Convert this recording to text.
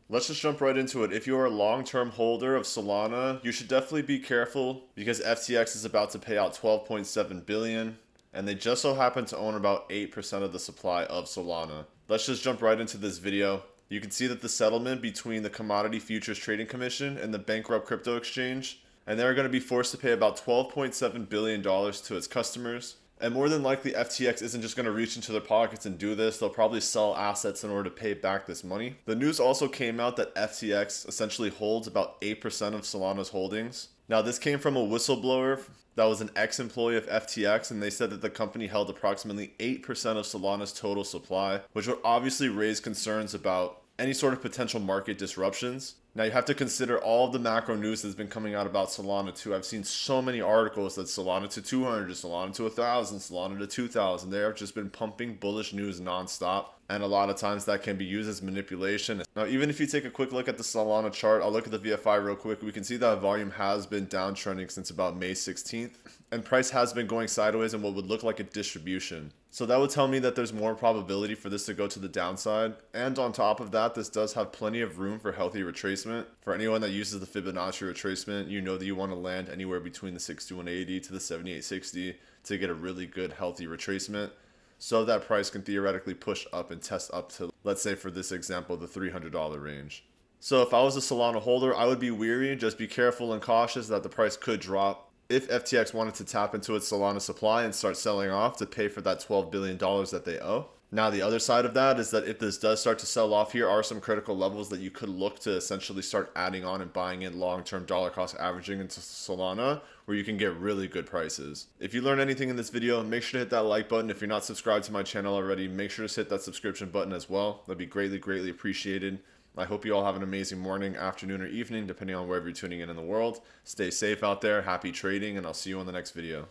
Let's just jump right into it. If you're a long-term holder of Solana, you should definitely be careful because FTX is about to pay out 12.7 billion and they just so happen to own about 8% of the supply of Solana. Let's just jump right into this video. You can see that the settlement between the Commodity Futures Trading Commission and the bankrupt crypto exchange, and they're going to be forced to pay about $12.7 billion to its customers. And more than likely, FTX isn't just going to reach into their pockets and do this. They'll probably sell assets in order to pay back this money. The news also came out that FTX essentially holds about 8% of Solana's holdings. Now, this came from a whistleblower that was an ex-employee of FTX, and they said that the company held approximately 8% of Solana's total supply, which would obviously raise concerns about any sort of potential market disruptions. Now you have to consider all of the macro news that's been coming out about Solana too. I've seen so many articles that Solana to 200, Solana to 1,000, Solana to 2,000. They have just been pumping bullish news nonstop. And a lot of times that can be used as manipulation. Now, even if you take a quick look at the Solana chart, I'll look at the VFI real quick. We can see that volume has been downtrending since about May 16th. And price has been going sideways in what would look like a distribution. So that would tell me that there's more probability for this to go to the downside. And on top of that, this does have plenty of room for healthy retracement. For anyone that uses the Fibonacci retracement, you know that you want to land anywhere between the 6180 to the 7860 to get a really good healthy retracement. So that price can theoretically push up and test up to, let's say for this example, the $300 range. So if I was a Solana holder, I would be weary. Just be careful and cautious that the price could drop if FTX wanted to tap into its Solana supply and start selling off to pay for that $12 billion that they owe. Now, the other side of that is that if this does start to sell off, here are some critical levels that you could look to essentially start adding on and buying in long-term dollar cost averaging into Solana, where you can get really good prices. If you learned anything in this video, make sure to hit that like button. If you're not subscribed to my channel already, make sure to hit that subscription button as well. That'd be greatly, greatly appreciated. I hope you all have an amazing morning, afternoon, or evening, depending on wherever you're tuning in the world. Stay safe out there, happy trading, and I'll see you on the next video.